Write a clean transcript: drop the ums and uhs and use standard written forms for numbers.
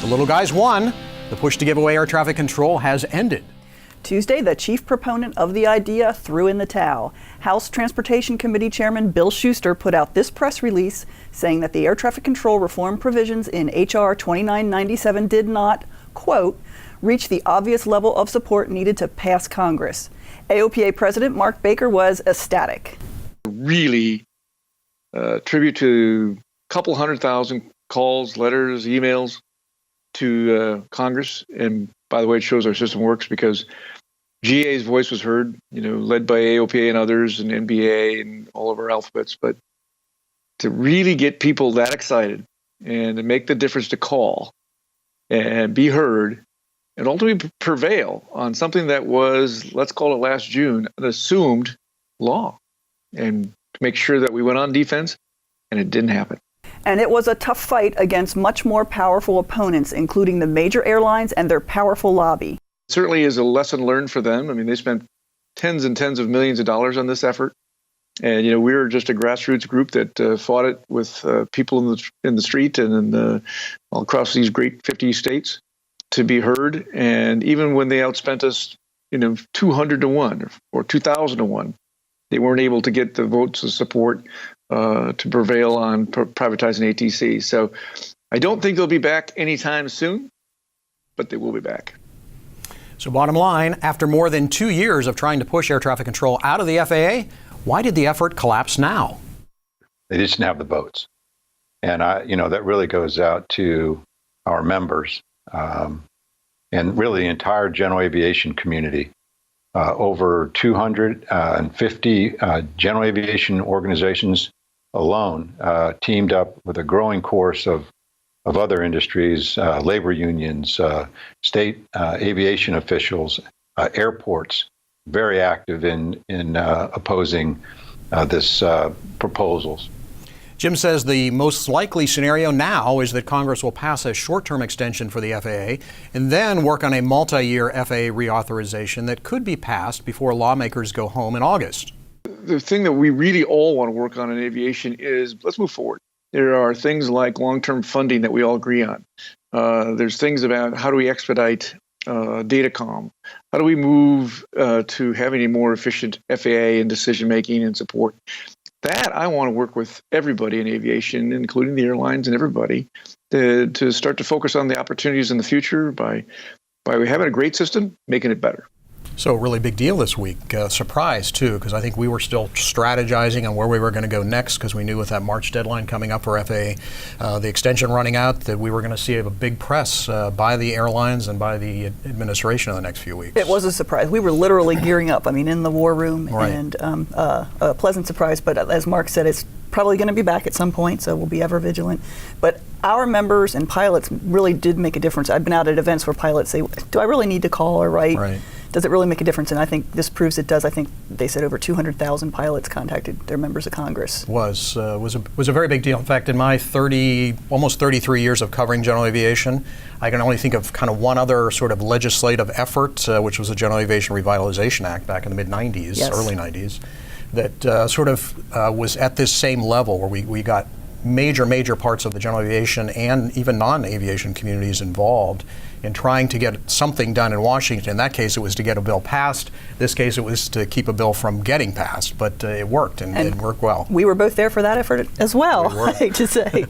The little guys won. The push to give away air traffic control has ended. Tuesday, the chief proponent of the idea threw in the towel. House Transportation Committee Chairman Bill Shuster put out this press release saying that the air traffic control reform provisions in H.R. 2997 did not, quote, reach the obvious level of support needed to pass Congress. AOPA President Mark Baker was ecstatic. Really tribute to a couple 100,000 calls, letters, emails to Congress. And by the way, it shows our system works because GA's voice was heard, led by AOPA and others and NBA and all of our alphabets. But to really get people that excited and to make the difference to call and be heard and ultimately prevail on something that was, let's call it last June, an assumed law, and to make sure that we went on defense, and it didn't happen. And it was a tough fight against much more powerful opponents, including the major airlines and their powerful lobby. It certainly is a lesson learned for them. I mean, they spent tens and tens of millions of dollars on this effort. And, we were just a grassroots group that fought it with people in the street and all across these great 50 states to be heard. And even when they outspent us, 200 to 1 or 2,000 to 1, they weren't able to get the votes of support to prevail on privatizing ATC. So I don't think they'll be back anytime soon, but they will be back. So bottom line, after more than 2 years of trying to push air traffic control out of the FAA, why did the effort collapse now? They just didn't have the votes. And that really goes out to our members and really the entire general aviation community. Over 250 general aviation organizations alone teamed up with a growing chorus of other industries, labor unions, state aviation officials, airports, very active in opposing this proposals. Jim says the most likely scenario now is that Congress will pass a short-term extension for the FAA and then work on a multi-year FAA reauthorization that could be passed before lawmakers go home in August. The thing that we really all want to work on in aviation is let's move forward. There are things like long-term funding that we all agree on. There's things about how do we expedite datacom? How do we move to having a more efficient FAA in decision-making and support? That I want to work with everybody in aviation, including the airlines and everybody, to start to focus on the opportunities in the future by having a great system, making it better. So a really big deal this week. Surprise, too, because I think we were still strategizing on where we were going to go next because we knew with that March deadline coming up for FAA, the extension running out, that we were going to see a big press by the airlines and by the administration in the next few weeks. It was a surprise. We were literally gearing up, in the war room, right. And a pleasant surprise. But as Mark said, it's probably going to be back at some point, so we'll be ever vigilant. But our members and pilots really did make a difference. I've been out at events where pilots say, do I really need to call or write? Right. Does it really make a difference? And I think this proves it does. I think they said over 200,000 pilots contacted their members of Congress. Was a very big deal. In fact, in my almost 33 years of covering general aviation, I can only think of kind of one other sort of legislative effort, which was the General Aviation Revitalization Act back in the mid-'90s, yes. Early 90s, that was at this same level where we got major parts of the general aviation and even non-aviation communities involved in trying to get something done in Washington. In that case, it was to get a bill passed. This case, it was to keep a bill from getting passed, but it worked, and it worked well. We were both there for that effort as well, I hate to say.